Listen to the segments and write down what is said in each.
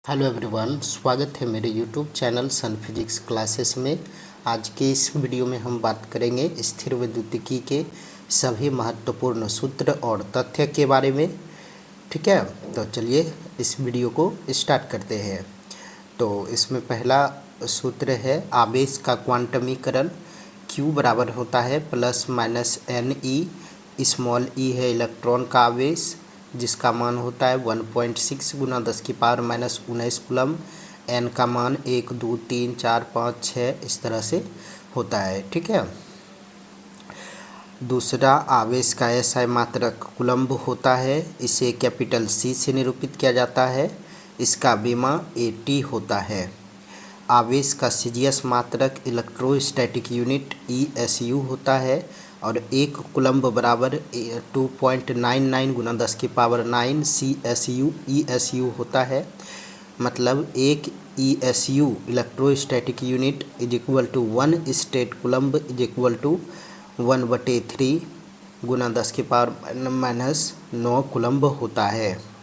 Hello everyone, स्वागत है मेरे यूट्यूब चैनल सन फिजिक्स क्लासेस में। आज के इस वीडियो में हम बात करेंगे स्थिर वैद्युतिकी के सभी महत्वपूर्ण सूत्र और तथ्य के बारे में। ठीक है, तो चलिए इस वीडियो को स्टार्ट करते हैं। तो इसमें पहला सूत्र है आवेश का क्वांटमीकरण। Q बराबर होता है plus minus NE। Small e है इलेक्ट्रॉन का आवेश जिसका मान होता है 1.6 गुना 10⁻⁻19 कूलम। n का मान 1 2 3 4 5 6 इस तरह से होता है। ठीक है, दूसरा आवेश का SI मात्रक कूलम्ब होता है। इसे कैपिटल C से निरूपित किया जाता है। इसका विमा AT होता है। आवेश का सीजीएस मात्रक इलेक्ट्रोस्टैटिक यूनिट ESU होता है और 1 कूलम्ब बराबर 2.99 गुना 10⁻⁹ CSU ESU होता है। मतलब एक ESU electrostatic unit is equal to 1 state coulomb is equal to 1/3 गुना 10⁻⁹ कूलम्ब होता है।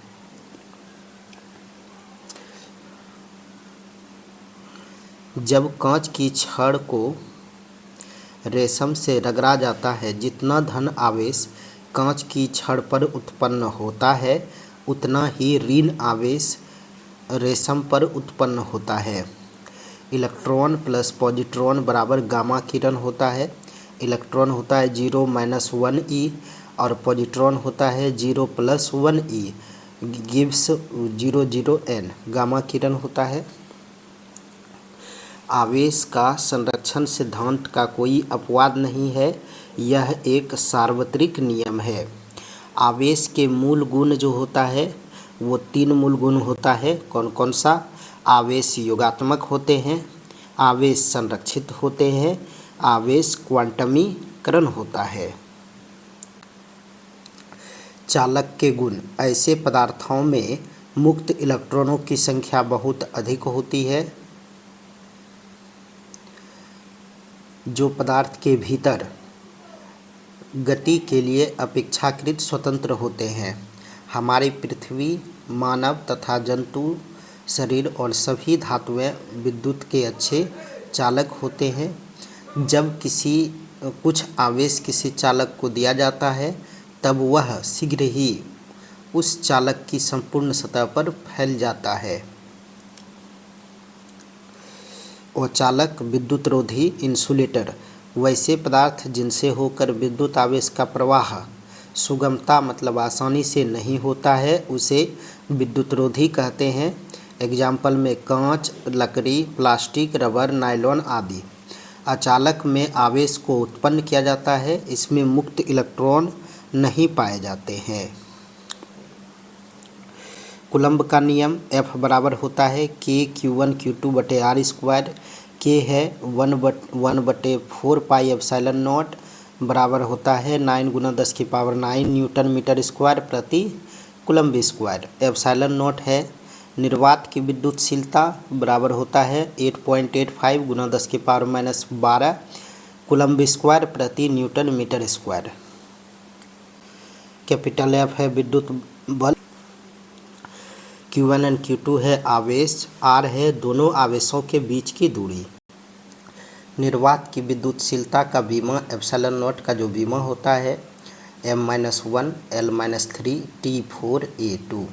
जब कांच की छड़ को रेशम से रगड़ा जाता है, जितना धन आवेश कांच की छड़ पर उत्पन्न होता है उतना ही ऋण आवेश रेशम पर उत्पन्न होता है। इलेक्ट्रॉन प्लस पॉजिट्रॉन बराबर गामा किरण होता है। इलेक्ट्रॉन होता है 0 - 1e और पॉजिट्रॉन होता है 0 + 1e गिव्स 0 गामा किरण होता है। आवेश का संरक्षण सिद्धांत का कोई अपवाद नहीं है, यह एक सार्वत्रिक नियम है। आवेश के मूल गुण जो होता है वो 3 मूल गुण होता है। कौन कौन सा? आवेश योगात्मक होते हैं, आवेश संरक्षित होते हैं, आवेश क्वांटमीकरण होता है। चालक के गुण। ऐसे पदार्थों में मुक्त इलेक्ट्रॉनों की संख्या बहुत अधिक होती है जो पदार्थ के भीतर गति के लिए अपेक्षाकृत स्वतंत्र होते हैं। हमारी पृथ्वी, मानव तथा जंतु शरीर और सभी धातुएं विद्युत के अच्छे चालक होते हैं। जब कुछ आवेश किसी चालक को दिया जाता है तब वह शीघ्र ही उस चालक की संपूर्ण सतह पर फैल जाता है। और चालक विद्युतरोधी इंसुलेटर वैसे पदार्थ जिनसे होकर विद्युत आवेश का प्रवाह सुगमता मतलब आसानी से नहीं होता है उसे विद्युतरोधी कहते हैं। एग्जाम्पल में कांच, लकड़ी, प्लास्टिक, रबर, नायलॉन आदि। अचालक में आवेश को उत्पन्न किया जाता है, इसमें मुक्त इलेक्ट्रॉन नहीं पाए जाते हैं। कूलम्ब का नियम F बराबर होता है KQ1Q2/r²। K है 1/4 पाई एप्सिलॉन नॉट बराबर होता है 9 × 10⁹ न्यूटन मीटर स्क्वायर प्रति कूलम्ब स्क्वायर। एप्सिलॉन नॉट है निर्वात की विद्युतशीलता बराबर होता है 8.85 × 10⁻⁻12 कूलम्ब स्क्वायर प्रति newton metre square. Capital F है विद्युत बल। Q1 और Q2 है आवेश, R है दोनों आवेशों के बीच की दूरी। निर्वात की विद्युतशीलता का विमा एप्सिलॉन नॉट का जो विमा होता है M-1 L-3 T4A2।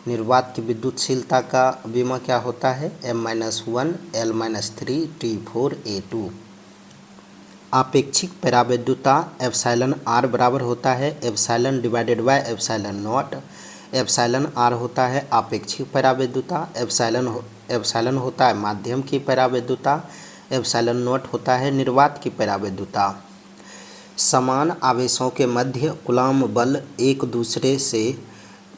निर्वात की विद्युतशीलता का विमा क्या होता है M-1 L-3 T4A2। आपेक्षिक परावैद्युता एप्सिलॉन R बराबर होता है epsilon divided by epsilon not. Epsilon R होता है आपेक्षिक परावैद्युता, एप्सिलॉन होता है माध्यम की परावैद्युता, एप्सिलॉन नॉट होता है निर्वात की परावैद्युता। समान आवेशों के मध्य कूलम्ब बल एक दूसरे से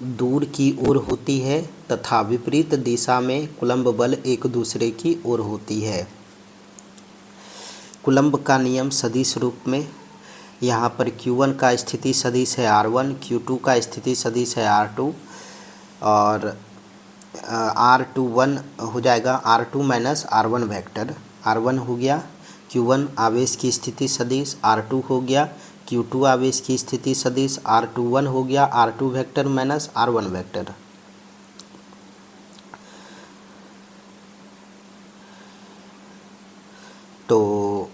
दूर की ओर होती है तथा विपरीत दिशा में कूलम्ब बल एक दूसरे की ओर होती है। कूलम्ब का नियम सदिश रूप में यहाँ पर Q1 का स्थिति सदिश है R1, Q2 का स्थिति सदिश है R2 और R21 हो जाएगा R2 - R1 वेक्टर। R1 हो गया, Q1 आवेश की स्थिति सदिश, R2 हो गया, Q2 आवेश की स्थिति सदिश, R21 हो गया R2 वेक्टर - R1 वेक्टर। तो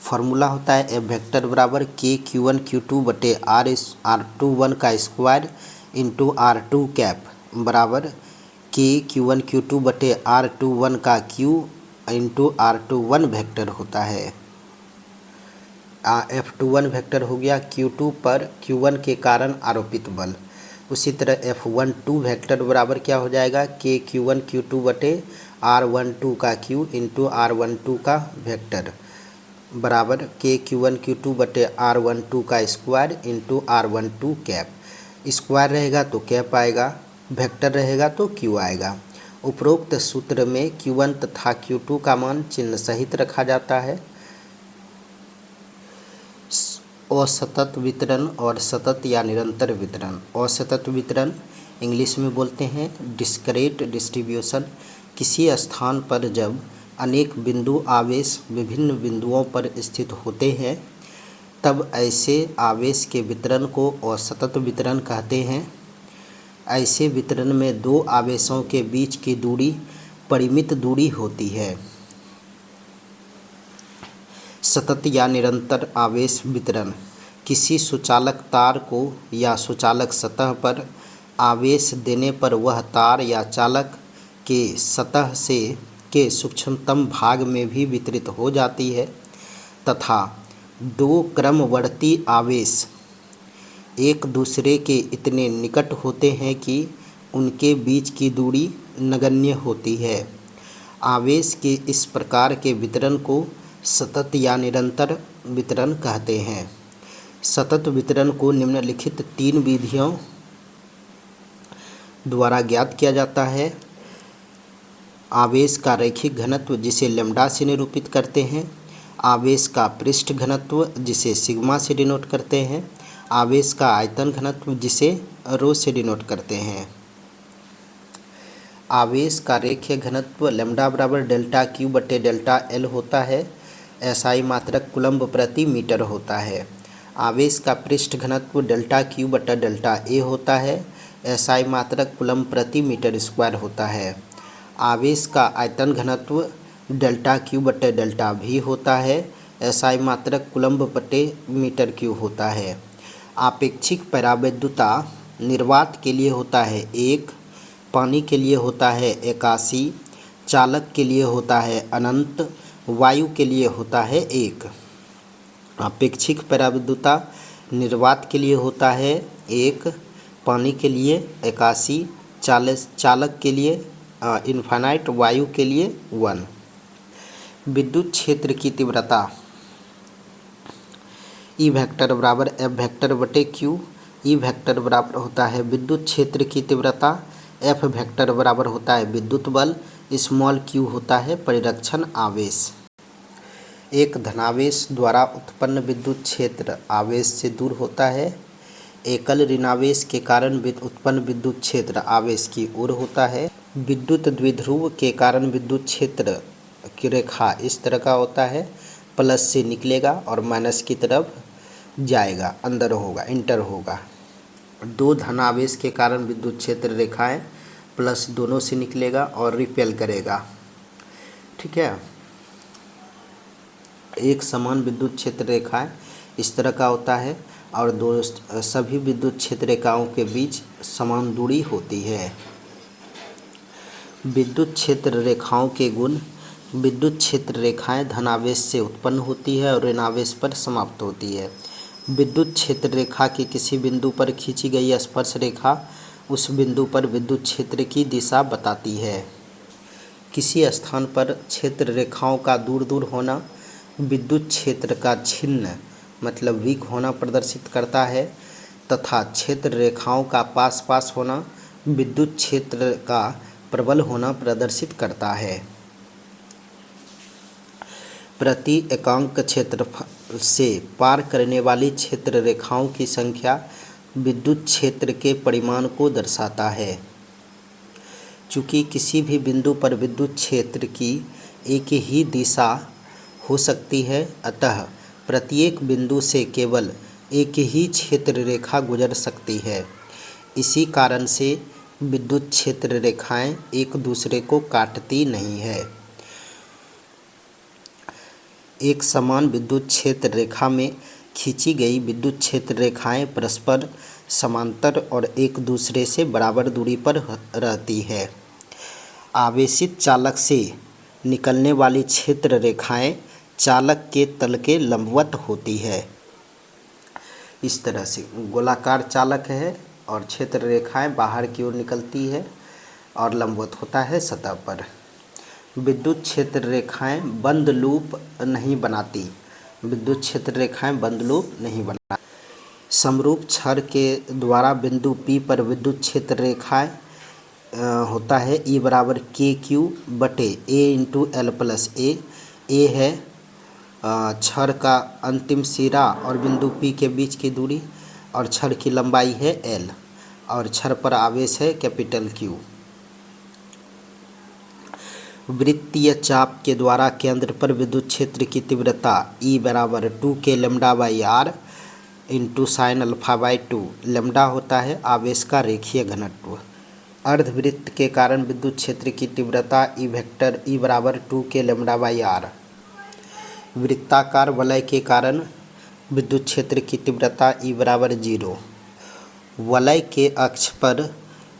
फार्मूला होता है एफ वेक्टर बराबर के Q1 Q2 बटे R21 का स्क्वायर इंटू R2 कैप बराबर के Q1 Q2 बटे R21 का Q इंटू R21 वेक्टर होता है। F21 वेक्टर हो गया Q2 पर Q1 के कारण आरोपित बल। उसी तरह F12 वेक्टर बराबर क्या हो जाएगा के Q1 Q2 बटे R12 का Q इंटू R12 का वेक्टर बराबर के Q1 Q2 बटे R12 का square into R12 cap. Square रहेगा तो कैप आएगा, वेक्टर रहेगा तो Q आएगा। उपरोक्त सूत्र में Q1 तथा Q2 का मान चिन्ह सहित रखा जाता है। असतत वितरण और सतत या निरंतर वितरण। असतत वितरण इंग्लिश में बोलते हैं डिस्क्रीट डिस्ट्रीब्यूशन। किसी स्थान पर जब अनेक बिंदु आवेश विभिन्न बिंदुओं पर स्थित होते हैं तब ऐसे आवेश के वितरण को असतत वितरण कहते हैं। ऐसे वितरण में दो आवेशों के बीच की दूरी परिमित दूरी होती है। सतत या निरंतर आवेश वितरण किसी सुचालक तार को या सुचालक सतह पर आवेश देने पर वह तार या चालक के सतह से के सूक्ष्मतम भाग में भी वितरित हो जाती है तथा दो क्रमवर्ती आवेश एक दूसरे के इतने निकट होते हैं कि उनके बीच की दूरी नगण्य होती है। आवेश के इस प्रकार के वितरण को सतत या निरंतर वितरण कहते हैं। सतत वितरण को निम्नलिखित तीन विधियों द्वारा ज्ञात किया जाता है। आवेश का रैखिक घनत्व जिसे लैम्डा से निरूपित करते हैं, आवेश का पृष्ठ घनत्व जिसे सिग्मा से डिनोट करते हैं, आवेश का आयतन घनत्व जिसे रो से डिनोट करते हैं। आवेश का रेखीय घनत्व लैम्डा बराबर डेल्टा Q बटे डेल्टा L होता है। SI मात्रक कूलम्ब प्रति मीटर होता है। आवेश का पृष्ठ घनत्व डेल्टा Q बटा डेल्टा A होता है। SI मात्रक कूलम्ब प्रति मीटर स्क्वायर होता है। आवेश का आयतन घनत्व डेल्टा Q बटे डेल्टा V होता है। SI मात्रक कूलम्ब बटे मीटर क्यूब होता है। आपेक्षिक परावैद्युता निर्वात के लिए होता है 1, पानी के लिए होता है 81, चालक के लिए होता है अनंत, वायु के लिए होता है 1। आपेक्षिक परावैद्युता निर्वात के लिए होता है 1, पानी के लिए 81, चालक के लिए इनफाइनाइट, वायु के लिए 1। विद्युत क्षेत्र की तीव्रता ई वेक्टर बराबर एफ वेक्टर बटे क्यू। ई वेक्टर बराबर होता है विद्युत क्षेत्र की तीव्रता, एफ वेक्टर बराबर होता है विद्युत बल, स्मॉल क्यू होता है परिरक्षण आवेश। एक धनावेश द्वारा उत्पन्न विद्युत क्षेत्र आवेश से दूर होता है। एकल ऋणावेश के कारण उत्पन्न विद्युत क्षेत्र आवेश की ओर होता है। विद्युत द्विध्रुव के कारण विद्युत क्षेत्र की रेखा इस तरह का होता है, प्लस से निकलेगा और माइनस की तरफ जाएगा, अंदर होगा, इंटर होगा। दो धनावेश के कारण विद्युत क्षेत्र रेखाएं प्लस दोनों से निकलेगा और रिपेल करेगा। ठीक है, एक समान विद्युत क्षेत्र रेखाएं इस तरह का होता है और दो सभी विद्युत क्षेत्र रेखाओं के बीच समान दूरी होती है। विद्युत क्षेत्र रेखाओं के गुण। विद्युत क्षेत्र रेखाएं धनावेश से उत्पन्न होती है और ऋणावेश पर समाप्त होती है। विद्युत क्षेत्र रेखा के किसी बिंदु पर खींची गई स्पर्श रेखा उस बिंदु पर विद्युत क्षेत्र की दिशा बताती है। किसी स्थान पर क्षेत्र रेखाओं का दूर दूर होना विद्युत क्षेत्र का छिन्न मतलब वीक होना प्रदर्शित करता है तथा क्षेत्र रेखाओं का पास पास होना विद्युत क्षेत्र का प्रबल होना प्रदर्शित करता है। प्रति एकांक क्षेत्रफल से पार करने वाली क्षेत्र रेखाओं की संख्या विद्युत क्षेत्र के परिमाण को दर्शाता है। चूँकि किसी भी बिंदु पर विद्युत क्षेत्र की एक ही दिशा हो सकती है, अतः प्रत्येक बिंदु से केवल एक ही क्षेत्र रेखा गुजर सकती है। इसी कारण से विद्युत क्षेत्र रेखाएं एक दूसरे को काटती नहीं है। एक समान विद्युत क्षेत्र रेखा में खींची गई विद्युत क्षेत्र रेखाएं परस्पर समांतर और एक दूसरे से बराबर दूरी पर रहती है। आवेशित चालक से निकलने वाली क्षेत्र रेखाएं चालक के तल के लंबवत होती है। इस तरह से गोलाकार चालक है और क्षेत्र रेखाएं बाहर की ओर निकलती है और लंबवत होता है सतह पर। विद्युत क्षेत्र रेखाएं बंद लूप नहीं बनाती। विद्युत क्षेत्र रेखाएं बंद लूप नहीं बनाती। समरूप छड़ के द्वारा बिंदु P पर विद्युत क्षेत्र रेखाएं होता है E बराबर KQ बटे A into L plus A है छड़ का अंतिम सिरा और बिंदु P के बीच की दूरी और छड़ की लंबाई है L और छड़ पर आवेश है कैपिटल Q। वृत्तीय चाप के द्वारा केंद्र पर विद्युत क्षेत्र की तीव्रता E बराबर 2K lambda by R into sine alpha by 2 lambda होता है आवेश का रेखीय घनत्व। अर्धवृत्त के कारण विद्युत क्षेत्र की तीव्रता E वेक्टर E बराबर 2K लैम्डा बाई R। वृत्ताकार वलय के कारण विद्युत क्षेत्र की तीव्रता E बराबर 0। वलय के अक्ष पर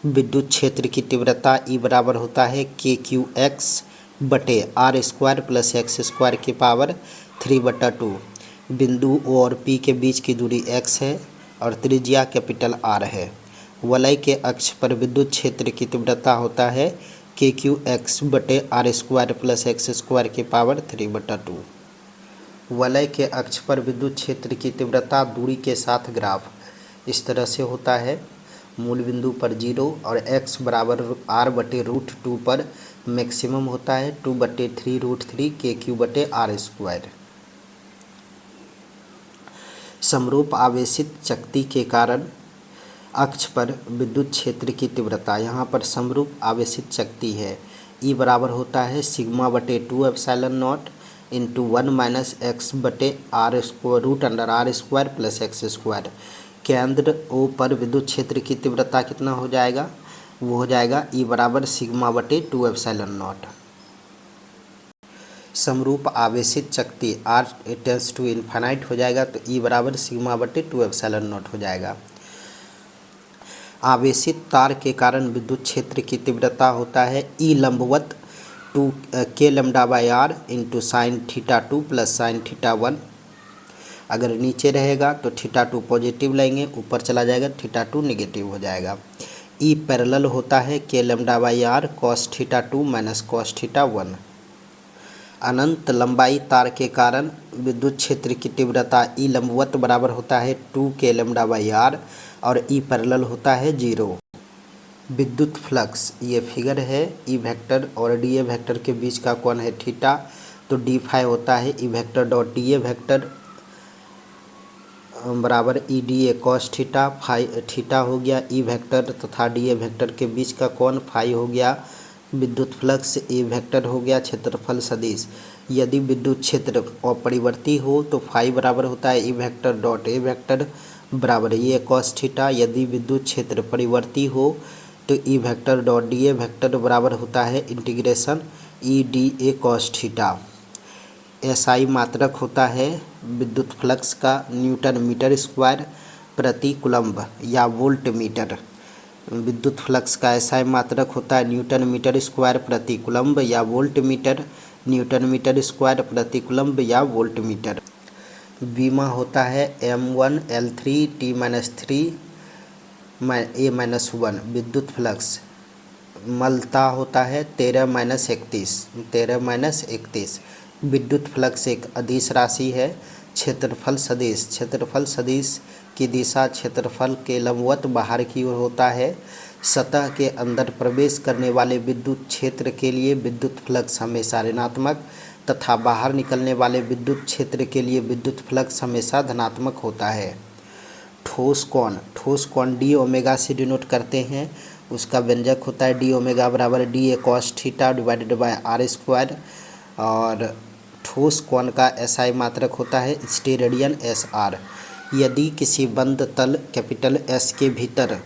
विद्युत क्षेत्र की तीव्रता E बराबर होता है KQX बटे R square plus x square की पावर 3/2। बिंदु O और P के बीच की दूरी x है और त्रिज्या कैपिटल R है। वलय के अक्ष पर विद्युत क्षेत्र की तीव्रता होता है KQX बटे R square plus x square की पावर 3/2। वलय के अक्ष पर विद्युत क्षेत्र की तीव्रता दूरी के साथ ग्राफ इस तरह से होता है। मूल बिंदु पर 0 और x बराबर R बटे √2 पर मैक्सिमम होता है 2/3 KQ बटे R स्क्वायर। समरूप आवेशित शक्ति के कारण अक्ष पर विद्युत क्षेत्र की तीव्रता यहाँ पर समरूप आवेशित शक्ति है E बराबर होता है सिग्मा बटे 2 epsilon not into 1 minus x बटे R square √R square plus x square. केंद्र O पर विद्युत क्षेत्र की तीव्रता कितना हो जाएगा? वो हो जाएगा E बराबर सिग्मा बटे 2 एप्सिलॉन नॉट। समरूप आवेशित शक्ति R टेंस टू इन्फाइनाइट हो जाएगा तो E बराबर सिग्मा बटे 2 एप्सिलॉन नॉट हो जाएगा। आवेशित तार के कारण विद्युत क्षेत्र की तीव्रता होता है E लंबवत 2K lambda by R into sine theta 2 plus sine theta 1। अगर नीचे रहेगा तो थीटा 2 पॉजिटिव लेंगे, ऊपर चला जाएगा थीटा 2 निगेटिव हो जाएगा। E पैरेलल होता है K lambda by R cos theta 2 minus cos theta 1। अनंत लंबाई तार के कारण विद्युत क्षेत्र की तीव्रता E लंबवत बराबर होता है 2K लैम्डा बाई R और E पैरेलल होता है 0। विद्युत फ्लक्स ये फिगर है E वेक्टर और DA वेक्टर के बीच का कोण है थीटा तो D फाई होता है E vector dot DA vector बराबर EDA cos theta phi theta हो गया। E वेक्टर तथा DA वेक्टर के बीच का कोण फाई हो गया। विद्युत फ्लक्स A वेक्टर हो गया क्षेत्रफल सदिश। यदि विद्युत क्षेत्र अपरिवर्ती हो तो फाई बराबर होता है E vector dot A vector बराबर ये कॉस थीटा। यदि विद्युत क्षेत्र परिवर्ती हो तो E vector dot DA vector बराबर होता है integration EDA cos theta. SI मात्रक होता है विद्युत फ्लक्स का न्यूटन मीटर स्क्वायर प्रति कूलम्ब या वोल्ट मीटर। विद्युत फ्लक्स का SI मात्रक होता है न्यूटन मीटर स्क्वायर प्रति कूलम्ब या volt metre, newton metre square प्रति कूलम्ब या वोल्ट मीटर। बीमा होता है M1 L3 T-3 A-1। विद्युत फ्लक्स मलता होता है 13-31। विद्युत फ्लक्स एक अदिश राशि है। क्षेत्रफल सदिश की दिशा क्षेत्रफल के लंबवत बाहर की ओर होता है। सतह के अंदर प्रवेश करने वाले विद्युत क्षेत्र के लिए विद्युत फ्लक्स हमेशा ऋणात्मक तथा बाहर निकलने वाले विद्युत क्षेत्र के लिए विद्युत फ्लक्स हमेशा धनात्मक होता है। ठोस कोण डी ओमेगा से डिनोट करते हैं। उसका व्यंजक होता है डी ओमेगा बराबर DA cos theta divided by R square और ठोस कोण का SI मात्रक होता है स्टेरेडियन SR। यदि किसी बंद तल कैपिटल S के भीतर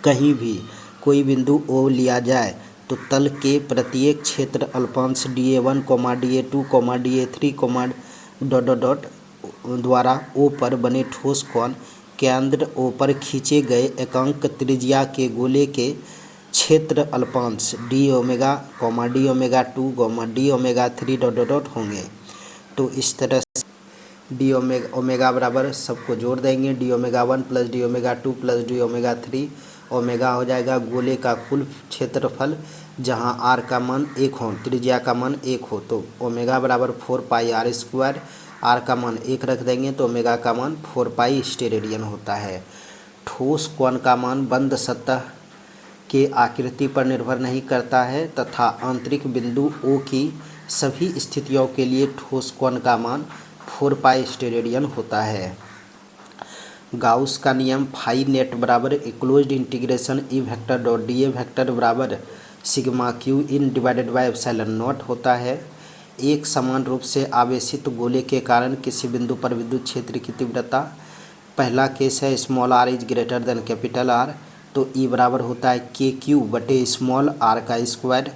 कहीं भी कोई बिंदु O लिया जाए तो तल के प्रत्येक क्षेत्र अल्पांश dA1, dA2, dA3, dot dot dot द्वारा O पर बने ठोस कोण केंद्र O पर खींचे गए एकांक त्रिज्या के गोले के क्षेत्र अल्पांश d omega, d omega 2, d omega 3 dot dot dot होंगे। तो इस तरह से डी ओमेगा बराबर सबको जोड़ देंगे, d omega 1 plus d omega 2 plus d omega 3 omega हो जाएगा गोले का कुल क्षेत्रफल जहां r का मान 1 हो, त्रिज्या का मान 1 हो, तो ओमेगा बराबर 4 पाई r स्क्वायर, r का मान 1 रख देंगे तो ओमेगा का मान 4 पाई स्टेरेडियन होता है। ठोस कोण का मान बंद सतह के आकृति पर निर्भर नहीं करता है तथा आंतरिक बिंदु O की सभी स्थितियों के लिए ठोस कोण का मान 4 पाई स्टेरेडियन होता है। गाउस का नियम फाई नेट बराबर closed integration E vector dot D A vector बराबर sigma Q in divided by epsilon naught होता है। एक समान रूप से आवेशित गोले के कारण किसी बिंदु पर विद्युत क्षेत्र की तीव्रता, पहला केस है small r is greater than capital R, तो E बराबर होता है के क्यू बटे स्मॉल r का स्क्वायर।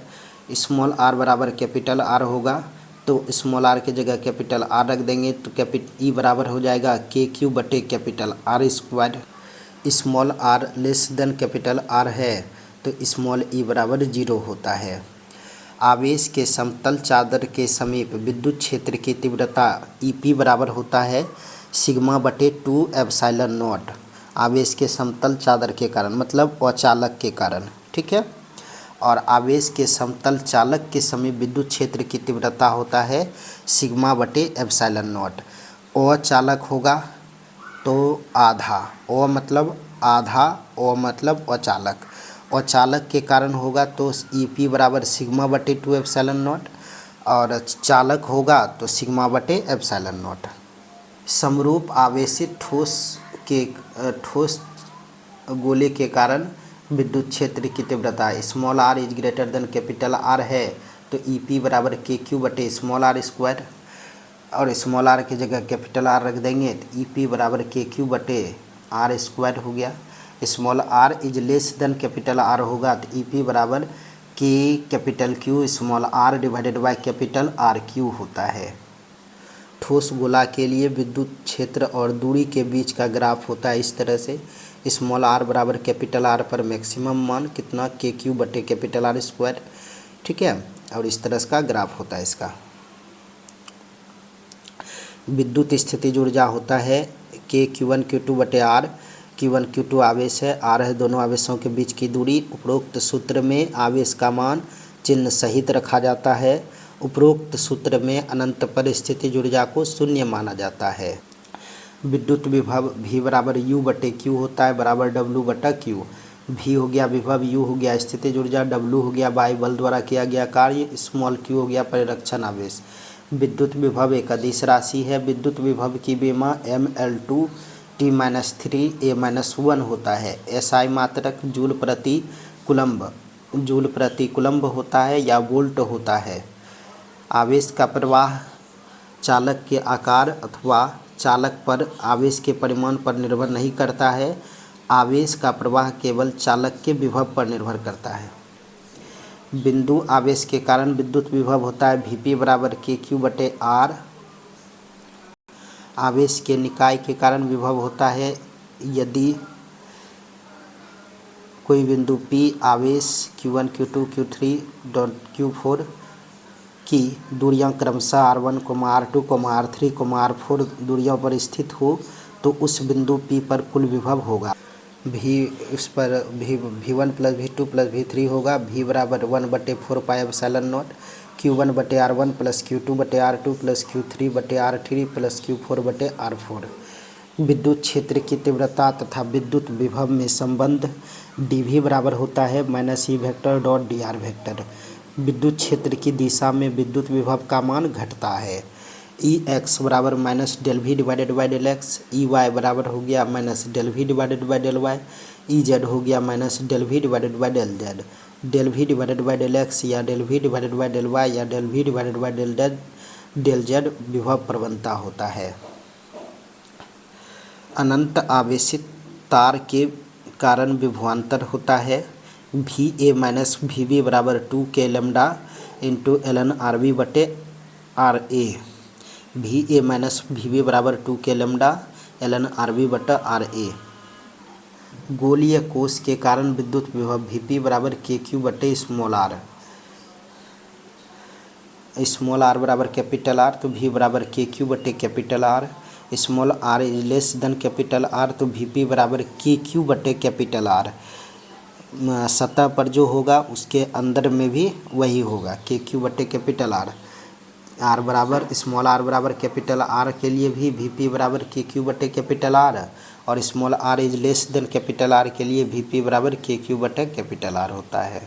स्मॉल r बराबर कैपिटल R होगा तो स्मॉल r की जगह कैपिटल R रख देंगे तो E बराबर हो जाएगा के क्यू बटे capital R square. Small r less than capital R है तो स्मॉल e बराबर 0 होता है। आवेश के समतल चादर के समीप विद्युत क्षेत्र की तीव्रता EP बराबर होता है सिग्मा बटे 2 एप्सिलॉन नॉट, आवेश के समतल चादर के कारण मतलब अचालक के कारण, ठीक है। और आवेश के समतल चालक के समीप विद्युत क्षेत्र की तीव्रता होता है सिग्मा बटे एप्सिलॉन नॉट। अचालक होगा तो आधा, ओ मतलब आधा, ओ मतलब अचालक, अचालक के कारण होगा तो EP बराबर सिग्मा बटे 2 एप्सिलॉन नॉट, और चालक होगा तो सिग्मा बटे एप्सिलॉन नॉट। समरूप आवेशित ठोस गोले के कारण विद्युत क्षेत्र की तीव्रता small r is greater than capital R है तो EP बराबर के क्यू बटे स्मॉल r स्क्वायर, और स्मॉल r की जगह कैपिटल R रख देंगे तो EP बराबर के क्यू बटे R स्क्वायर हो गया। Small r is less than capital R होगा तो EP बराबर के capital Q small r divided by capital RQ होता है। ठोस गोला के लिए विद्युत क्षेत्र और दूरी के बीच का ग्राफ होता है इस तरह से, स्मॉल r बराबर कैपिटल R पर मैक्सिमम मान कितना के क्यू बटे कैपिटल R स्क्वायर, ठीक है, और इस तरह का ग्राफ होता है इसका। विद्युत स्थितिज ऊर्जा होता है के Q1 Q2 बटे R, Q1 Q2 आवेश है, R है दोनों आवेशों के बीच की दूरी। उपरोक्त सूत्र में आवेश का मान चिन्ह सहित रखा जाता है। उपरोक्त सूत्र में अनंत पर स्थितिज ऊर्जा को शून्य माना जाता है। विद्युत विभव V बराबर U बटे Q होता है बराबर W बटा Q। V हो गया विभव, U हो गया स्थितिज ऊर्जा, W हो गया बाह्य बल द्वारा किया गया कार्य, स्मॉल q हो गया परिरक्षण आवेश। विद्युत विभव एक अदिश राशि है। विद्युत विभव की विमा mL2 T-3 A-1 होता है। SI मात्रक जूल प्रति कुलम्ब होता है या वोल्ट होता है। आवेश का प्रवाह चालक के आकार अथवा चालक पर आवेश के परिमाण पर निर्भर नहीं करता है। आवेश का प्रवाह केवल चालक के विभव पर निर्भर करता है। बिंदु आवेश के कारण विद्युत विभव होता है Vp बराबर के क्यू बटे R। आवेश के निकाय के कारण विभव होता है यदि कोई बिंदु P आवेश Q1 Q2 Q3 Q4 की दूरियां क्रमशः R1, R2, R3, R4 दूरियों पर स्थित हो तो उस बिंदु P पर कुल विभव होगा इस पर V1 plus V2 plus V3 होगा। V बराबर 1/4 पाई एप्सिलॉन नॉट Q1 बटे R1 प्लस Q2 बटे R2 प्लस Q3 बटे R3 प्लस Q4 बटे R4। विद्युत क्षेत्र की तीव्रता तथा विद्युत विभव में संबंध dV बराबर होता है -E vector dot dr vector. विद्युत क्षेत्र की दिशा में विद्युत विभव का मान घटता है। Ex बराबर minus del V divided by del X, Ey बराबर हो गया minus del V divided by del Y, Ez हो गया minus del V divided by del Z. Del V divided by del X या del V divided by del Y या del V divided by del Z विभव प्रवणता होता है। अनंत आवेशित तार के कारण विभवांतर होता है। V A minus V B बराबर 2k lambda into ln R B बटे R A. V A minus V B बराबर 2k lambda ln R B बटा आर ए। गोलीय कोष के कारण विद्युत विभव वी पी बराबर के क्यू बटे स्मॉल आर। स्मॉल आर बराबर कैपिटल आर, तो वी बराबर के क्यू बटे capital R. Small R is less than capital R, तो वी पी बराबर के क्यू बटे कैपिटल आर। सतह पर जो होगा उसके अंदर में भी वही होगा, के क्यू बटे कैपिटल आर। आर बराबर स्मॉल आर बराबर कैपिटल आर के लिए भी वी पी बराबर के क्यू बटे कैपिटल आर, और small R is less than capital R के लिए वी पी बराबर के क्यू बटे कैपिटल आर होता है।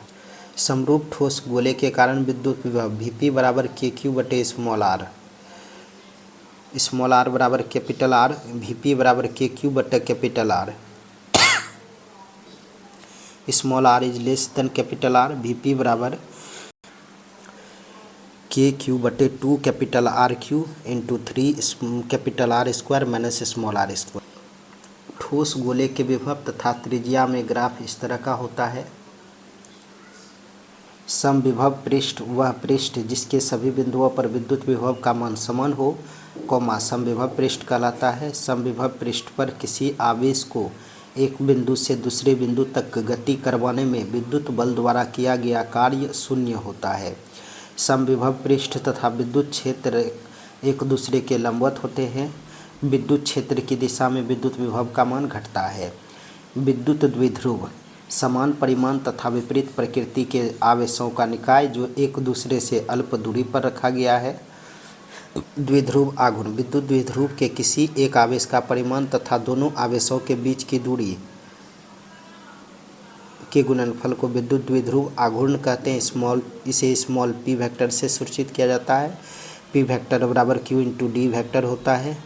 समरूप ठोस गोले के कारण विद्युत विभव वी पी बराबर के क्यू बटे स्मॉल आर। स्मॉल आर बराबर कैपिटल आर, वी पी बराबर के क्यू बटे capital R. Small R is less than capital R, V P बराबर के क्यू बटे 2 capital R Q into 3 capital R square minus small R square. ठोस गोले के विभव तथा त्रिज्या में ग्राफ इस तरह का होता है। समविभव पृष्ठ वह पृष्ठ जिसके सभी बिंदुओं पर विद्युत विभव का मान समान हो, कॉमा समविभव पृष्ठ कहलाता है। समविभव पृष्ठ पर किसी आवेश को एक बिंदु से दूसरे बिंदु तक गति करवाने में विद्युत बल द्वारा किया गया कार्य शून्य होता है। समविभव पृष्ठ तथा विद्युत क्षेत्र एक दूसरे के लंबवत होते हैं। विद्युत क्षेत्र की दिशा में विद्युत विभव का मान घटता है। विद्युत द्विध्रुव समान परिमाण तथा विपरीत प्रकृति के आवेशों का निकाय जो एक दूसरे से अल्प दूरी पर रखा गया है। द्विध्रुव आघूर्ण विद्युत द्विध्रुव के किसी एक आवेश का परिमाण तथा दोनों आवेशों के बीच की दूरी के गुणनफल को विद्युत द्विध्रुव आघूर्ण कहते हैं। इसे स्मॉल पी वेक्टर से सूचित किया जाता है। पी वेक्टर बराबर क्यू इंटू डी वेक्टर होता है।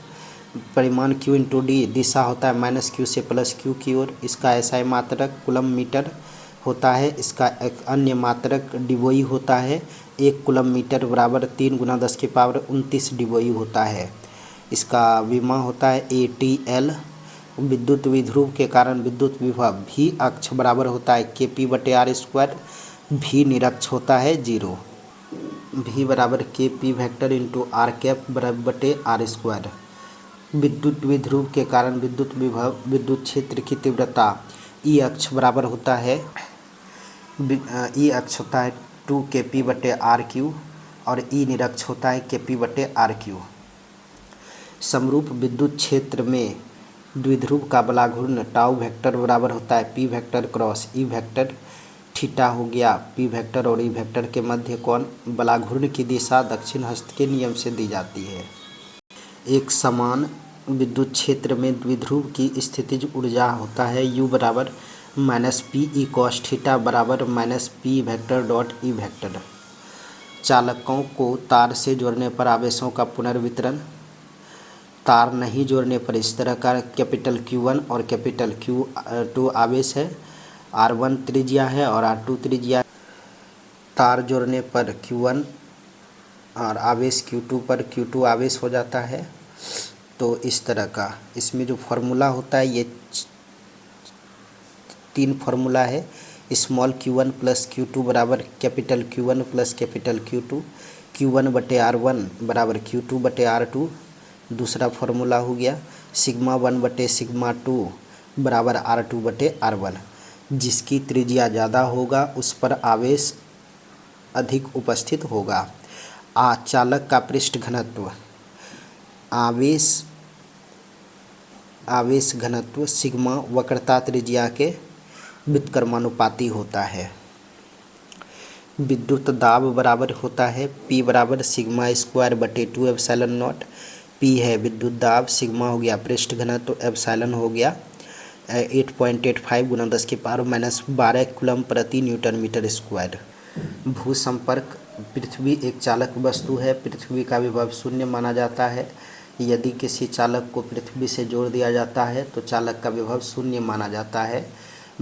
परिमाण q इंटू डी, दिशा होता है माइनस क्यू से प्लस क्यू की ओर। इसका एसआई मात्रक कूलम मीटर होता है। इसका एक अन्य मात्रक डिबोई होता है। 1 कूलम मीटर बराबर 3 × 10⁻29 डिबोई होता है। इसका विमा होता है ATL। विद्युत द्विध्रुव के कारण विद्युत विभव भी अक्ष बराबर होता है KP बटे आर स्क्वायर। भी निरक्ष होता है 0। भी बराबर KP vector into R cap बटे आर स्क्वायर। विद्युत द्विध्रुव के कारण विद्युत विभव विद्युत क्षेत्र की तीव्रता ई अक्ष बराबर होता है ई अक्ष होता है 2 KP बटे आर क्यू, और ई निरक्ष होता है KP बटे आर क्यू। समरूप विद्युत क्षेत्र में द्विध्रुव का बलाघूर्ण टाउ वेक्टर बराबर होता है P vector cross E vector. Theta हो गया P वेक्टर और ई वेक्टर के मध्य कोण। बलाघूर्ण की दिशा दक्षिण हस्त के नियम से दी जाती है। एक समान विद्युत क्षेत्र में द्विध्रुव की स्थितिज ऊर्जा होता है U बराबर minus P E cos theta बराबर minus P vector dot E vector. चालकों को तार से जोड़ने पर आवेशों का पुनर्वितरण। तार नहीं जोड़ने पर इस तरह का कैपिटल Q1 और कैपिटल Q2 आवेश है। R1 त्रिज्या है और R2 त्रिज्या। तार जोड़ने पर Q1 और आवेश Q2 पर Q2 आवेश हो जाता है। तो इस तरह का इसमें जो फार्मूला होता है ये 3 फार्मूला है। स्मॉल Q1 प्लस Q2 बराबर capital Q1 plus capital Q2। Q1 बटे R1 बराबर Q2 बटे R2। दूसरा फार्मूला हो गया सिग्मा 1 बटे सिग्मा 2 बराबर R2 बटे R1। जिसकी त्रिज्या ज़्यादा होगा उस पर आवेश अधिक उपस्थित होगा। चालक का पृष्ठ घनत्व आवेश घनत्व सिग्मा वक्रता त्रिज्या के व्युत्क्रमानुपाती होता है। विद्युत दाब बराबर होता है P बराबर सिग्मा स्क्वायर बटे 2 एप्सिलॉन नॉट। P है विद्युत दाब, सिग्मा हो गया पृष्ठ घनत्व, एप्सिलॉन हो गया 8.85 × 10⁻⁻12 कूलम प्रति न्यूटन मीटर स्क्वायर। भू संपर्क पृथ्वी एक चालक वस्तु है। पृथ्वी का विभव शून्य माना जाता है। यदि किसी चालक को पृथ्वी से जोड़ दिया जाता है तो चालक का विभव शून्य माना जाता है।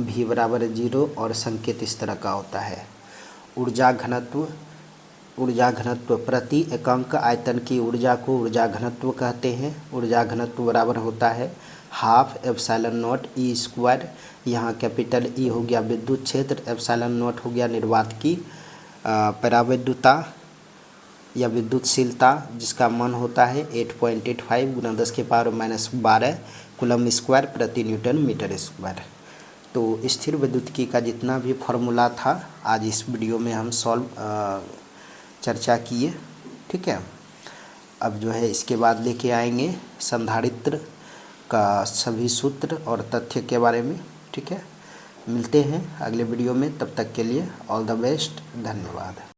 V बराबर 0 और संकेत इस तरह का होता है। ऊर्जा घनत्व प्रति एकांक आयतन की ऊर्जा को ऊर्जा घनत्व कहते हैं। ऊर्जा घनत्व बराबर होता है half epsilon not E square, यहाँ कैपिटल ई हो गया विद्युत क्षेत्र, एप्सिलॉन नॉट हो गया निर्वात की परावैद्युता या विद्युतशीलता, जिसका मान होता है 8.85 गुना 10⁻⁻12 कूलम स्क्वायर प्रति न्यूटन मीटर स्क्वायर। तो स्थिर विद्युतिकी का जितना भी फॉर्मूला था आज इस वीडियो में हम चर्चा किए। ठीक है, अब जो है इसके बाद लेके आएंगे संधारित्र का सभी सूत्र और तथ्य के बारे में। ठीक है, मिलते हैं अगले वीडियो में, तब तक के लिए ऑल द बेस्ट, धन्यवाद।